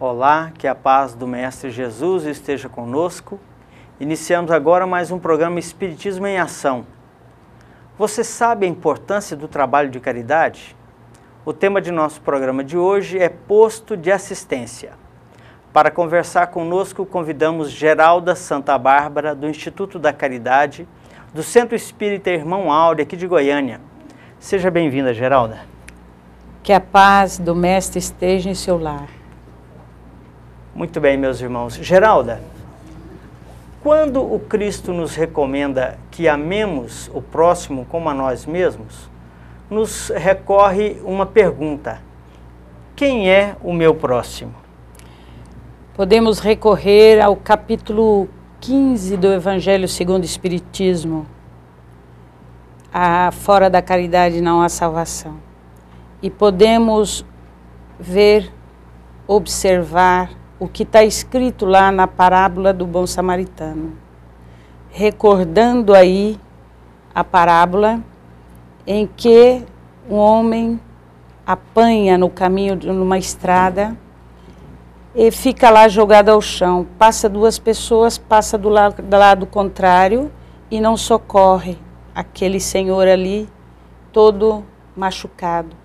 Olá, que a paz do Mestre Jesus esteja conosco. Iniciamos agora mais um programa Espiritismo em Ação. Você sabe a importância do trabalho de caridade? O tema de nosso programa de hoje é Posto de Assistência. Para conversar conosco, convidamos Geralda Santa Bárbara, do Instituto da Caridade, do Centro Espírita Irmão Áureo, aqui de Goiânia. Seja bem-vinda, Geralda. Que a paz do Mestre esteja em seu lar. Muito bem, meus irmãos. Geralda, quando o Cristo nos recomenda que amemos o próximo como a nós mesmos, nos recorre uma pergunta: quem é o meu próximo? Podemos recorrer ao capítulo 15 do Evangelho segundo o Espiritismo. Fora da caridade não há salvação. E podemos ver, observar o que está escrito lá na parábola do bom samaritano. Recordando aí a parábola em que um homem apanha no caminho, numa estrada, e fica lá jogado ao chão. Passa duas pessoas, passa do lado contrário e não socorre aquele senhor ali, todo machucado.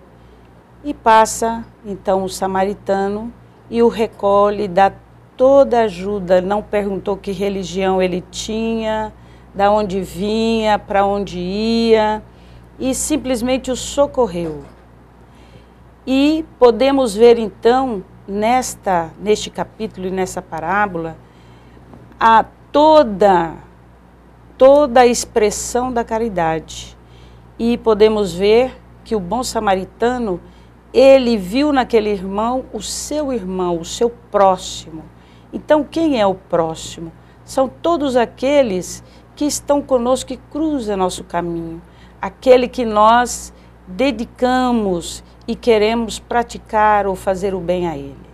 E passa, então, o samaritano e o recolhe, dá toda a ajuda, não perguntou que religião ele tinha, de onde vinha, para onde ia, e simplesmente o socorreu. E podemos ver, então, neste capítulo e nessa parábola, toda a expressão da caridade. E podemos ver que o bom samaritano, ele viu naquele irmão, o seu próximo. Então, quem é o próximo? São todos aqueles que estão conosco, que cruzam nosso caminho. Aquele que nós dedicamos e queremos praticar ou fazer o bem a ele.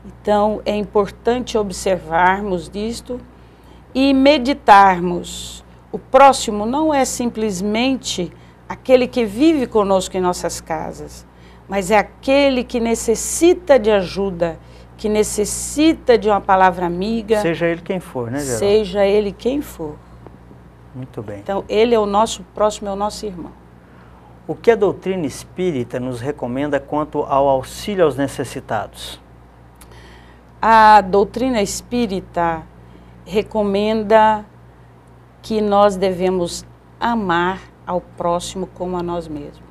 Então, é importante observarmos disto e meditarmos. O próximo não é simplesmente aquele que vive conosco em nossas casas, mas é aquele que necessita de ajuda, que necessita de uma palavra amiga. Seja ele quem for, né, Geralda? Seja ele quem for. Muito bem. Então, ele é o nosso próximo, é o nosso irmão. O que a doutrina espírita nos recomenda quanto ao auxílio aos necessitados? A doutrina espírita recomenda que nós devemos amar ao próximo como a nós mesmos.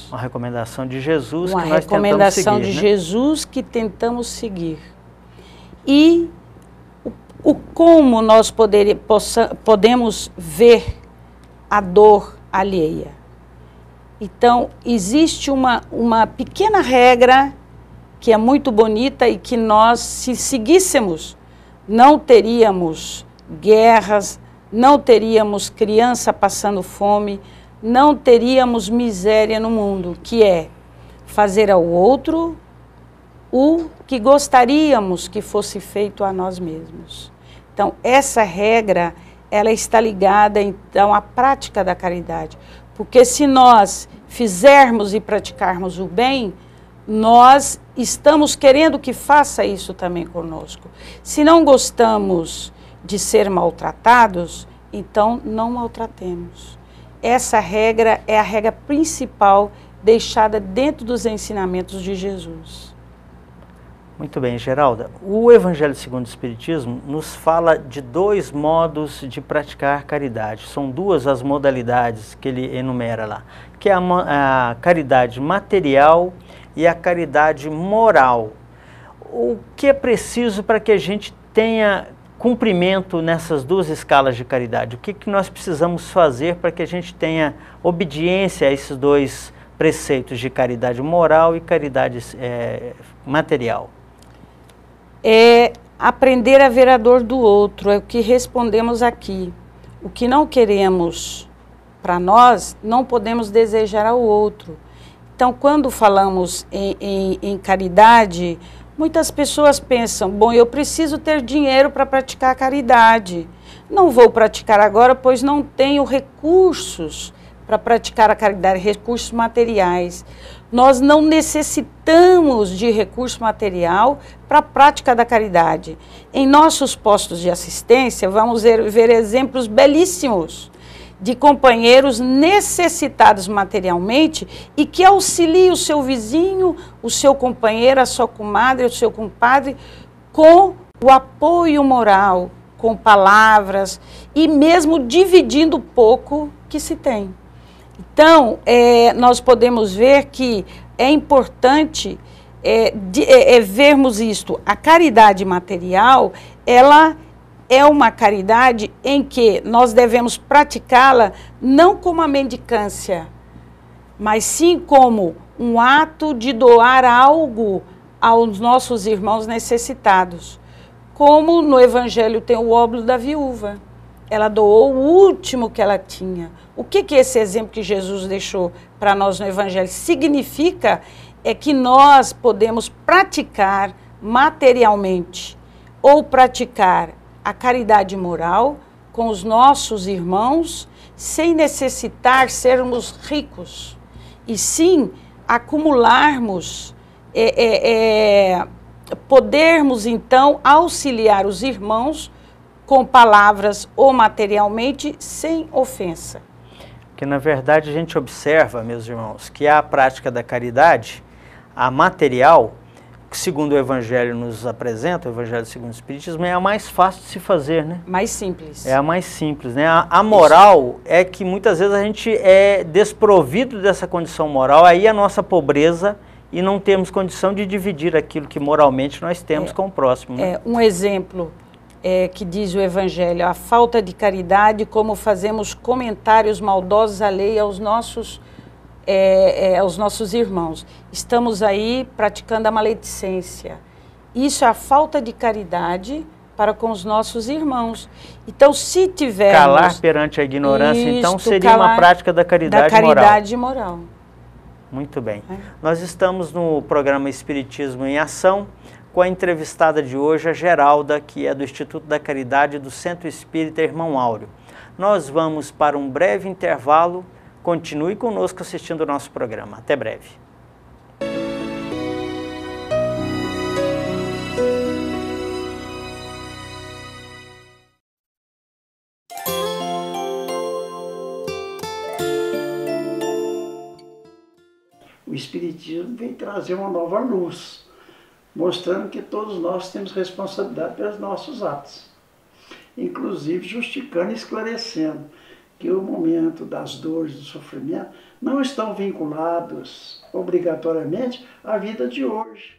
Uma recomendação de Jesus Uma que nós tentamos seguir. Uma recomendação de Jesus que tentamos seguir. E como nós podemos ver a dor alheia. Então, existe uma pequena regra que é muito bonita e que nós, se seguíssemos, não teríamos guerras, não teríamos criança passando fome, não teríamos miséria no mundo, que é fazer ao outro o que gostaríamos que fosse feito a nós mesmos. Então, essa regra, ela está ligada, então, à prática da caridade. Porque se nós fizermos e praticarmos o bem, nós estamos querendo que faça isso também conosco. Se não gostamos de ser maltratados, então não maltratemos. Essa regra é a regra principal deixada dentro dos ensinamentos de Jesus. Muito bem, Geralda. O Evangelho segundo o Espiritismo nos fala de dois modos de praticar caridade. São duas as modalidades que ele enumera lá, que é a caridade material e a caridade moral. O que é preciso para que a gente tenha cumprimento nessas duas escalas de caridade? O que nós precisamos fazer para que a gente tenha obediência a esses dois preceitos de caridade moral e caridade material? É aprender a ver a dor do outro, é o que respondemos aqui. O que não queremos para nós, não podemos desejar ao outro. Então, quando falamos em caridade, muitas pessoas pensam, bom, eu preciso ter dinheiro para praticar a caridade. Não vou praticar agora, pois não tenho recursos para praticar a caridade, recursos materiais. Nós não necessitamos de recurso material para a prática da caridade. Em nossos postos de assistência, vamos ver exemplos belíssimos de companheiros necessitados materialmente e que auxiliam o seu vizinho, o seu companheiro, a sua comadre, o seu compadre, com o apoio moral, com palavras e mesmo dividindo o pouco que se tem. Então, nós podemos ver que é importante vermos isto. A caridade material, ela é uma caridade em que nós devemos praticá-la não como a mendicância, mas sim como um ato de doar algo aos nossos irmãos necessitados. Como no Evangelho tem o óbolo da viúva. Ela doou o último que ela tinha. O que esse exemplo que Jesus deixou para nós no Evangelho significa? É que nós podemos praticar materialmente ou praticar a caridade moral com os nossos irmãos sem necessitar sermos ricos, e sim acumularmos, podermos então auxiliar os irmãos com palavras ou materialmente sem ofensa. Porque na verdade a gente observa, meus irmãos, que a prática da caridade, a material, segundo o Evangelho nos apresenta, o Evangelho segundo o Espiritismo, é a mais fácil de se fazer, né? Mais simples. É a mais simples, né? A moral é que muitas vezes a gente é desprovido dessa condição moral, aí a nossa pobreza, e não temos condição de dividir aquilo que moralmente nós temos com o próximo. Né? Um exemplo que diz o Evangelho, a falta de caridade, como fazemos comentários maldosos alheios aos nossos irmãos. Estamos aí praticando a maledicência. Isso é a falta de caridade para com os nossos irmãos. Então, se tivermos... Calar perante a ignorância, então, seria uma prática da caridade moral. Muito bem. Nós estamos no programa Espiritismo em Ação, com a entrevistada de hoje, a Geralda, que é do Instituto da Caridade do Centro Espírita Irmão Áureo. Nós vamos para um breve intervalo. Continue conosco assistindo o nosso programa. Até breve. O Espiritismo vem trazer uma nova luz, mostrando que todos nós temos responsabilidade pelos nossos atos, inclusive justificando e esclarecendo que o momento das dores, do sofrimento, não estão vinculados obrigatoriamente à vida de hoje.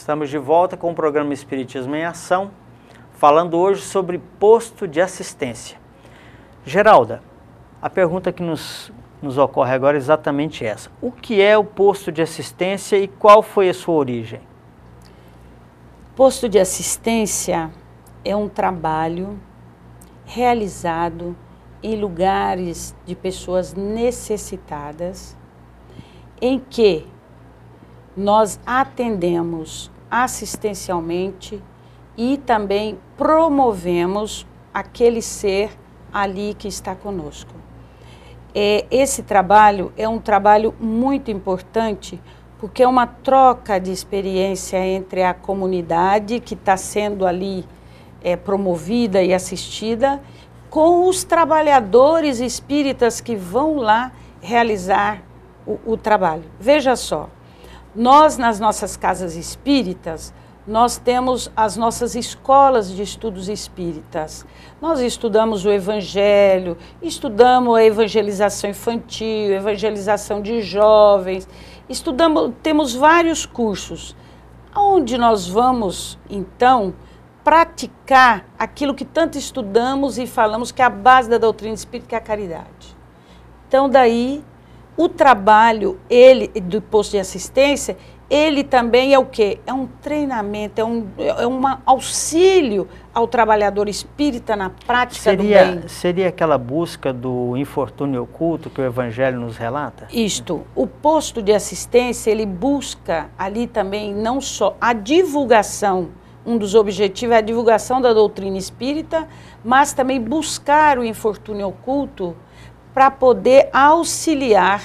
Estamos de volta com o programa Espiritismo em Ação, falando hoje sobre posto de assistência. Geralda, a pergunta que nos ocorre agora é exatamente essa. O que é o posto de assistência e qual foi a sua origem? Posto de assistência é um trabalho realizado em lugares de pessoas necessitadas, em que nós atendemos assistencialmente e também promovemos aquele ser ali que está conosco. Esse trabalho é um trabalho muito importante, porque é uma troca de experiência entre a comunidade que está sendo ali promovida e assistida, com os trabalhadores espíritas que vão lá realizar o trabalho. Veja só, nós nas nossas casas espíritas, nós temos as nossas escolas de estudos espíritas. Nós estudamos o Evangelho, estudamos a evangelização infantil, evangelização de jovens, temos vários cursos, onde nós vamos, então, praticar aquilo que tanto estudamos e falamos que é a base da doutrina espírita, que é a caridade. Então, daí, o trabalho do posto de assistência, ele também é o quê? É um treinamento, é um auxílio ao trabalhador espírita na prática do bem. Seria aquela busca do infortúnio oculto que o Evangelho nos relata? Isto. O posto de assistência, ele busca ali também não só a divulgação, um dos objetivos é a divulgação da doutrina espírita, mas também buscar o infortúnio oculto para poder auxiliar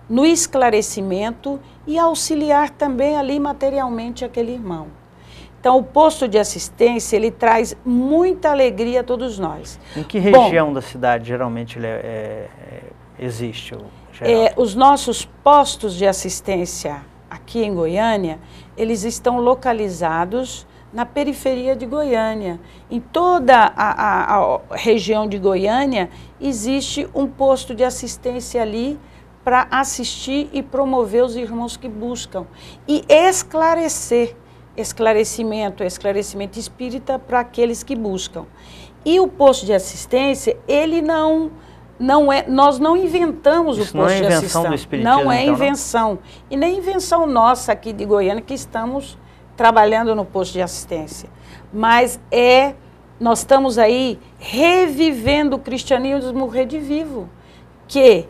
no esclarecimento e auxiliar também ali materialmente aquele irmão. Então, o posto de assistência, ele traz muita alegria a todos nós. Em que região da cidade geralmente existe? Os nossos postos de assistência aqui em Goiânia, eles estão localizados na periferia de Goiânia. Em toda a região de Goiânia, existe um posto de assistência ali para assistir e promover os irmãos que buscam. E esclarecimento espírita para aqueles que buscam. E o posto de assistência, ele nós não inventamos o posto de assistência. Não é invenção do espiritismo, não é invenção. E nem invenção nossa aqui de Goiânia, que estamos trabalhando no posto de assistência. Mas nós estamos aí revivendo o cristianismo redivivo, que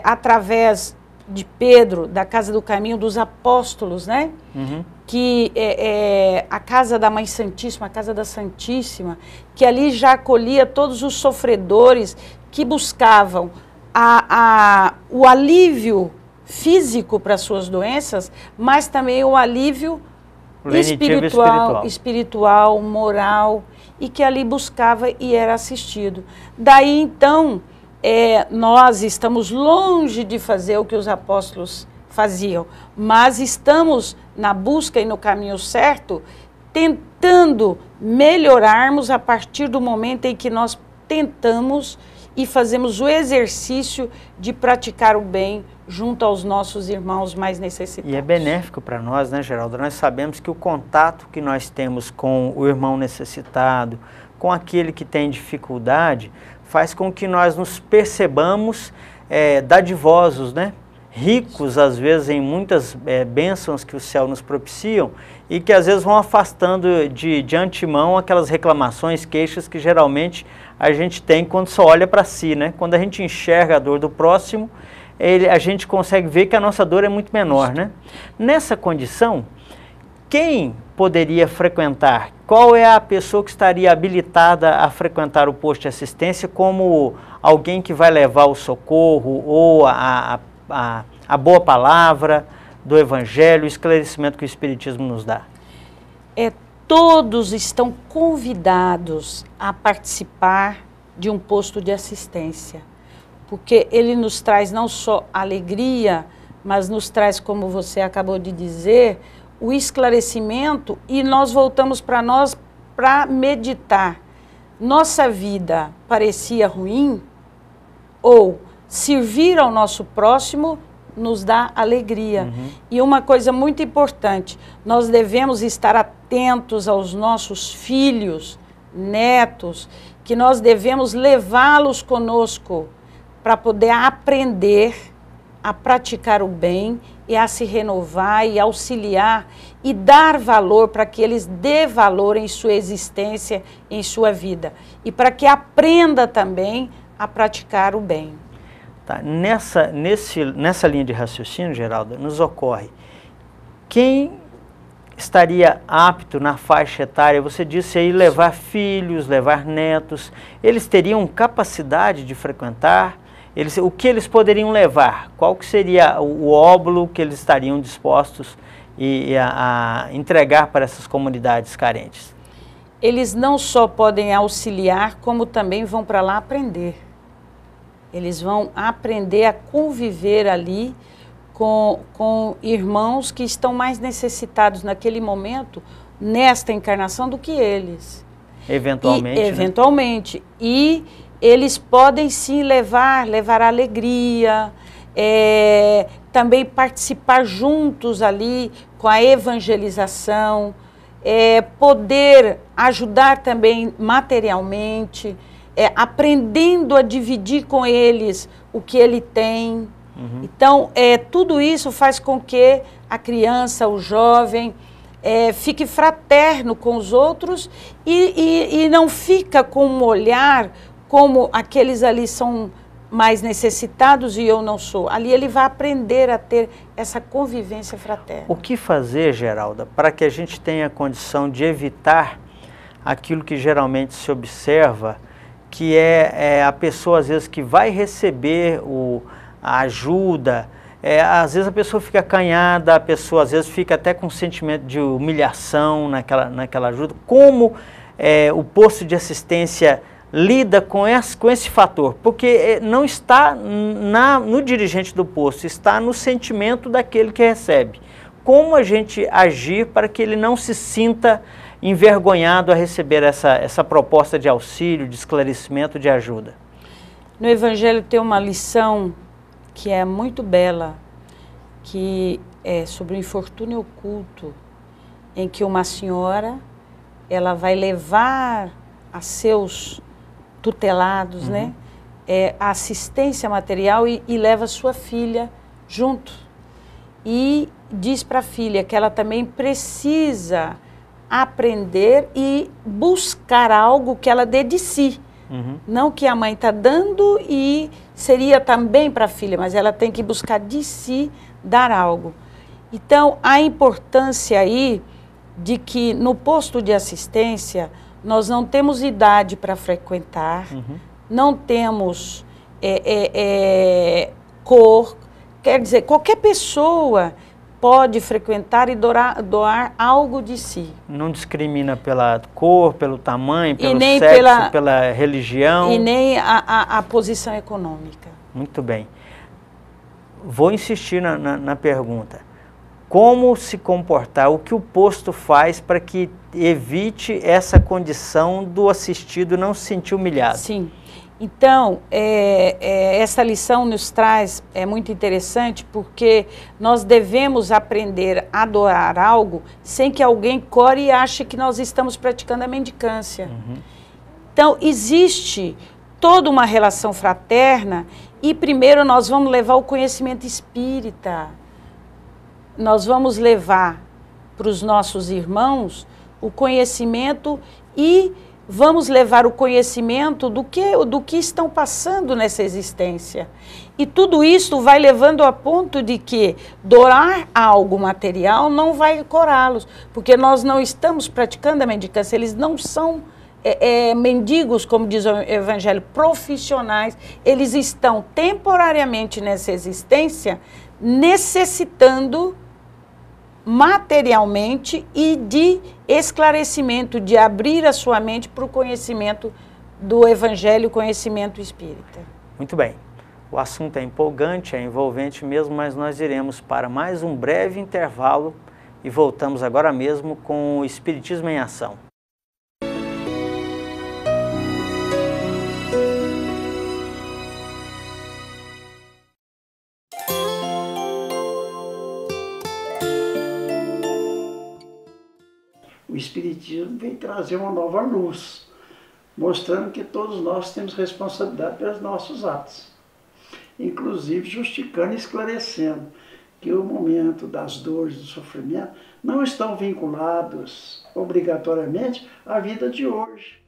através de Pedro, da Casa do Caminho, dos apóstolos, né? Uhum. Que a Casa da Mãe Santíssima, a Casa da Santíssima, que ali já acolhia todos os sofredores que buscavam o alívio físico para suas doenças, mas também o alívio espiritual, moral, e que ali buscava e era assistido. Daí, então, nós estamos longe de fazer o que os apóstolos faziam, mas estamos na busca e no caminho certo, tentando melhorarmos a partir do momento em que nós tentamos e fazemos o exercício de praticar o bem junto aos nossos irmãos mais necessitados. E é benéfico para nós, né, Geralda? Nós sabemos que o contato que nós temos com o irmão necessitado, com aquele que tem dificuldade, faz com que nós nos percebamos dadivosos, né? Ricos, às vezes, em muitas bênçãos que o céu nos propiciam e que, às vezes, vão afastando de antemão aquelas reclamações, queixas que, geralmente, a gente tem quando só olha para si, né? Quando a gente enxerga a dor do próximo, a gente consegue ver que a nossa dor é muito menor, né? Nessa condição, quem poderia frequentar? Qual é a pessoa que estaria habilitada a frequentar o posto de assistência como alguém que vai levar o socorro ou a boa palavra do Evangelho, o esclarecimento que o Espiritismo nos dá? Todos estão convidados a participar de um posto de assistência, porque ele nos traz não só alegria, mas nos traz, como você acabou de dizer, o esclarecimento, e nós voltamos para nós para meditar. Nossa vida parecia ruim, ou servir ao nosso próximo nos dá alegria. E uma coisa muito importante, nós devemos estar atentos aos nossos filhos, netos, que nós devemos levá-los conosco para poder aprender a praticar o bem e a se renovar e auxiliar e dar valor para que eles dê valor em sua existência, em sua vida. E para que aprenda também a praticar o bem. Tá. Nessa linha de raciocínio, Geralda, nos ocorre, quem estaria apto na faixa etária, você disse aí, levar filhos, levar netos, eles teriam capacidade de frequentar? O que eles poderiam levar? Qual que seria o óbolo que eles estariam dispostos a entregar para essas comunidades carentes? Eles não só podem auxiliar, como também vão para lá aprender. Eles vão aprender a conviver ali com irmãos que estão mais necessitados naquele momento, nesta encarnação, do que eles. Eventualmente. Eventualmente. Né? E eles podem sim levar alegria, também participar juntos ali com a evangelização, poder ajudar também materialmente, aprendendo a dividir com eles o que ele tem. Então, tudo isso faz com que a criança, o jovem, fique fraterno com os outros e não fica com um olhar como aqueles ali são mais necessitados e eu não sou. Ali ele vai aprender a ter essa convivência fraterna. O que fazer, Geralda, para que a gente tenha condição de evitar aquilo que geralmente se observa, que é a pessoa, às vezes, que vai receber a ajuda, às vezes a pessoa fica acanhada, a pessoa, às vezes, fica até com um sentimento de humilhação naquela ajuda. Como o posto de assistência lida com esse fator? Porque não está no dirigente do posto, está no sentimento daquele que recebe. Como a gente agir para que ele não se sinta envergonhado a receber essa proposta de auxílio, de esclarecimento, de ajuda? No Evangelho tem uma lição que é muito bela, que é sobre o infortúnio oculto, em que uma senhora, ela vai levar a seus tutelados, né, a assistência material e leva sua filha junto. E diz para a filha que ela também precisa aprender e buscar algo que ela dê de si. Não que a mãe está dando e seria também para a filha, mas ela tem que buscar de si dar algo. Então, a importância aí de que no posto de assistência nós não temos idade para frequentar, não temos cor, quer dizer, qualquer pessoa pode frequentar e doar algo de si. Não discrimina pela cor, pelo tamanho, pelo nem sexo, pela religião. E nem a posição econômica. Muito bem. Vou insistir na pergunta. Como se comportar? O que o posto faz para que evite essa condição do assistido não se sentir humilhado? Sim. Então, essa lição nos traz, muito interessante, porque nós devemos aprender a doar algo sem que alguém core e ache que nós estamos praticando a mendicância. Então, existe toda uma relação fraterna e primeiro nós vamos levar o conhecimento espírita. Nós vamos levar para os nossos irmãos o conhecimento e vamos levar o conhecimento do que estão passando nessa existência. E tudo isso vai levando a ponto de que doar algo material não vai corá-los, porque nós não estamos praticando a mendicância, eles não são mendigos, como diz o Evangelho, profissionais, eles estão temporariamente nessa existência necessitando materialmente e de esclarecimento, de abrir a sua mente para o conhecimento do Evangelho, o conhecimento espírita. Muito bem. O assunto é empolgante, é envolvente mesmo, mas nós iremos para mais um breve intervalo e voltamos agora mesmo com o Espiritismo em Ação. Espiritismo vem trazer uma nova luz, mostrando que todos nós temos responsabilidade pelos nossos atos, inclusive justificando e esclarecendo que o momento das dores, do sofrimento, não estão vinculados obrigatoriamente à vida de hoje.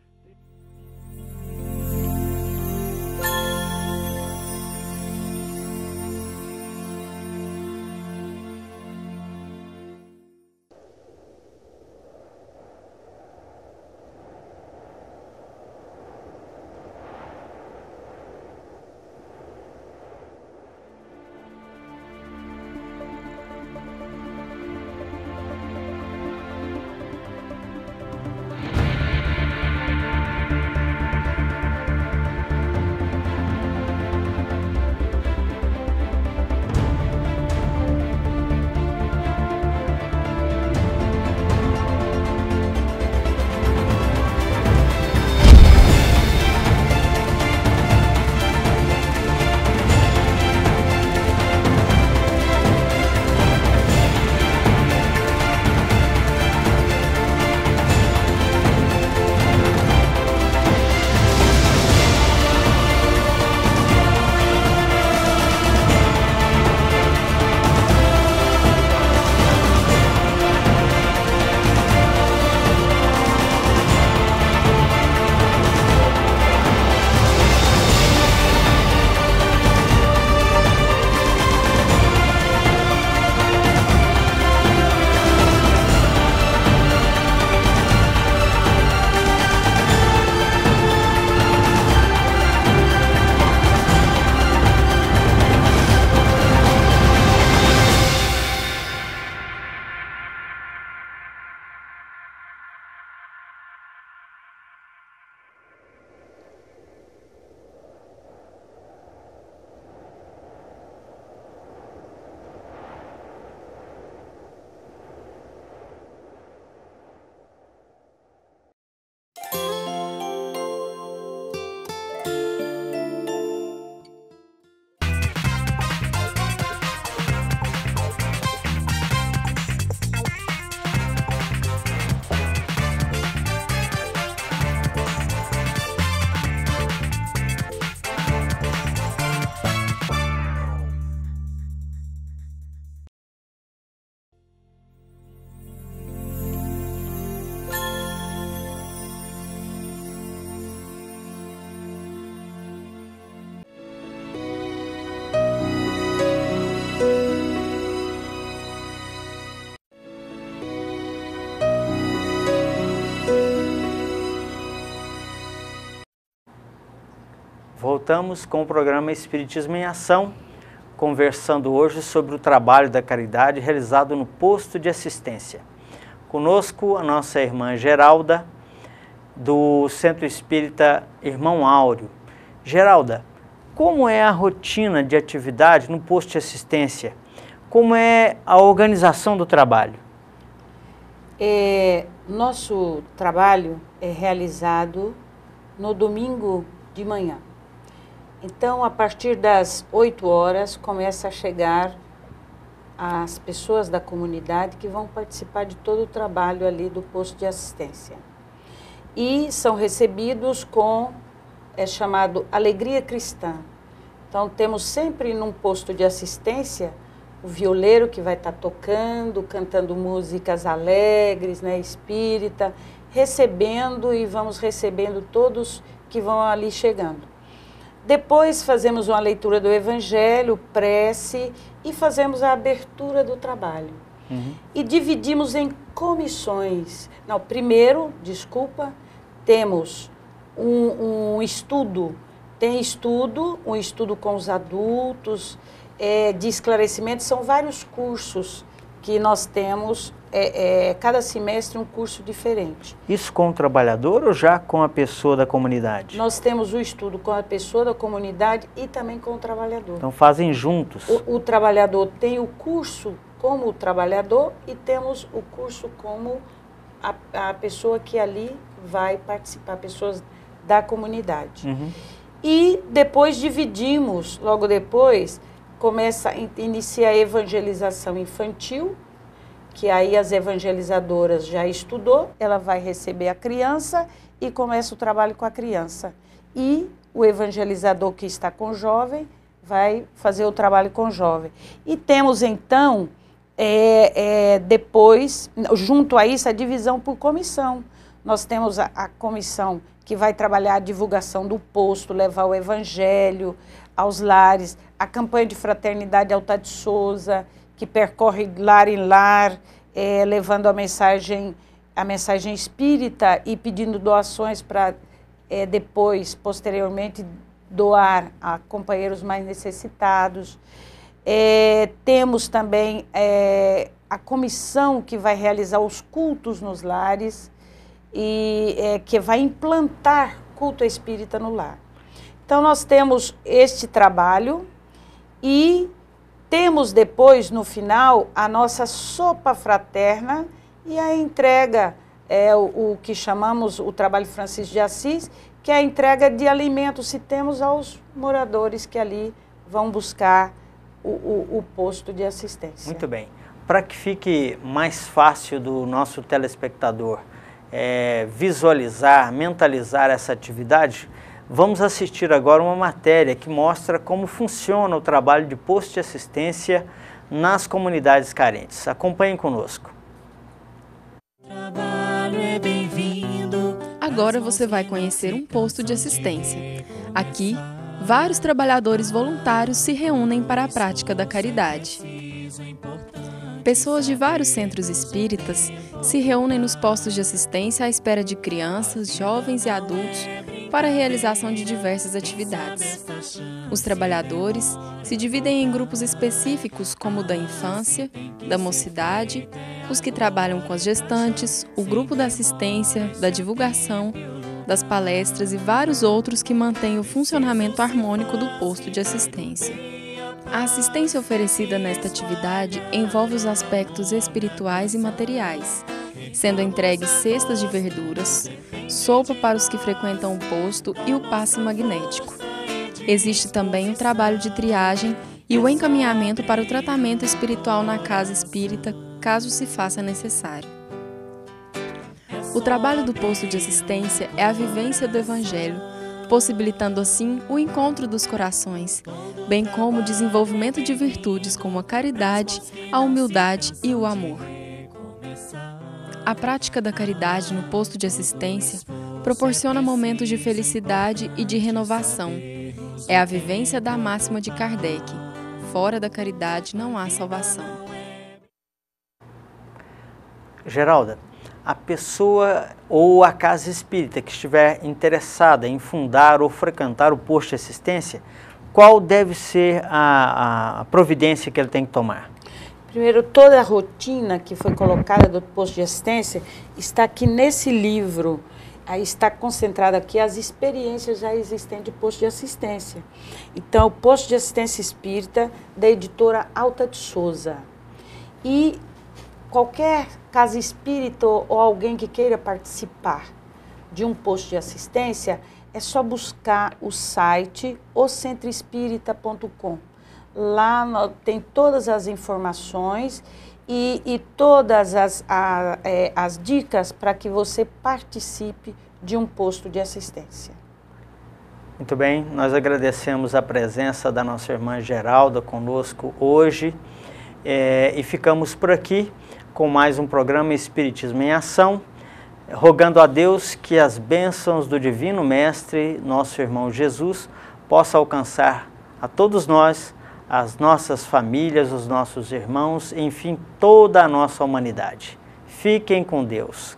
Voltamos com o programa Espiritismo em Ação, conversando hoje sobre o trabalho da caridade realizado no posto de assistência. Conosco a nossa irmã Geralda, do Centro Espírita Irmão Áureo. Geralda, como é a rotina de atividade no posto de assistência? Como é a organização do trabalho? Nosso trabalho é realizado no domingo de manhã. Então, a partir das 8 horas, começa a chegar as pessoas da comunidade que vão participar de todo o trabalho ali do posto de assistência. E são recebidos com, chamado Alegria Cristã. Então, temos sempre num posto de assistência o violeiro que vai estar tocando, cantando músicas alegres, né, espírita, recebendo e vamos recebendo todos que vão ali chegando. Depois fazemos uma leitura do Evangelho, prece e fazemos a abertura do trabalho. E dividimos em comissões. Não, primeiro, temos um estudo. Tem um estudo com os adultos, de esclarecimento. São vários cursos que nós temos, cada semestre um curso diferente. Isso com o trabalhador ou já com a pessoa da comunidade? Nós temos o estudo com a pessoa da comunidade e também com o trabalhador. Então fazem juntos? O trabalhador tem o curso como o trabalhador e temos o curso como a pessoa que ali vai participar, pessoas da comunidade. E depois dividimos, logo depois, inicia a evangelização infantil que aí as evangelizadoras já estudou, ela vai receber a criança e começa o trabalho com a criança. E o evangelizador que está com o jovem vai fazer o trabalho com o jovem. E temos então, depois, junto a isso, a divisão por comissão. Nós temos a comissão que vai trabalhar a divulgação do posto, levar o evangelho aos lares, a campanha de fraternidade Alta de Souza, que percorre lar em lar, levando a mensagem espírita e pedindo doações para depois, posteriormente, doar a companheiros mais necessitados. Temos também a comissão que vai realizar os cultos nos lares e que vai implantar culto espírita no lar. Então, nós temos este trabalho e temos depois, no final, a nossa sopa fraterna e a entrega, o que chamamos o trabalho Francisco de Assis, que é a entrega de alimentos, se temos aos moradores que ali vão buscar o posto de assistência. Muito bem. Para que fique mais fácil do nosso telespectador visualizar, mentalizar essa atividade, vamos assistir agora uma matéria que mostra como funciona o trabalho de posto de assistência nas comunidades carentes. Acompanhem conosco. Agora você vai conhecer um posto de assistência. Aqui, vários trabalhadores voluntários se reúnem para a prática da caridade. Pessoas de vários centros espíritas se reúnem nos postos de assistência à espera de crianças, jovens e adultos para a realização de diversas atividades. Os trabalhadores se dividem em grupos específicos como o da infância, da mocidade, os que trabalham com as gestantes, o grupo da assistência, da divulgação, das palestras e vários outros que mantêm o funcionamento harmônico do posto de assistência. A assistência oferecida nesta atividade envolve os aspectos espirituais e materiais, sendo entregues cestas de verduras, sopa para os que frequentam o posto e o passe magnético. Existe também o trabalho de triagem e o encaminhamento para o tratamento espiritual na casa espírita, caso se faça necessário. O trabalho do posto de assistência é a vivência do Evangelho, possibilitando assim o encontro dos corações, bem como o desenvolvimento de virtudes como a caridade, a humildade e o amor. A prática da caridade no posto de assistência proporciona momentos de felicidade e de renovação. É a vivência da máxima de Kardec: fora da caridade não há salvação. Geralda, a pessoa ou a casa espírita que estiver interessada em fundar ou frequentar o posto de assistência, qual deve ser a providência que ele tem que tomar? Primeiro, toda a rotina que foi colocada do posto de assistência está aqui nesse livro. Aí está concentrado aqui as experiências já existentes de posto de assistência. Então, o posto de assistência espírita da editora Alta de Souza. E qualquer casa espírita ou alguém que queira participar de um posto de assistência, é só buscar o site ocentroespírita.com. Lá tem todas as informações e todas as dicas para que você participe de um posto de assistência. Muito bem, nós agradecemos a presença da nossa irmã Geralda conosco hoje e ficamos por aqui com mais um programa Espiritismo em Ação, rogando a Deus que as bênçãos do Divino Mestre, nosso irmão Jesus, possa alcançar a todos nós, as nossas famílias, os nossos irmãos, enfim, toda a nossa humanidade. Fiquem com Deus.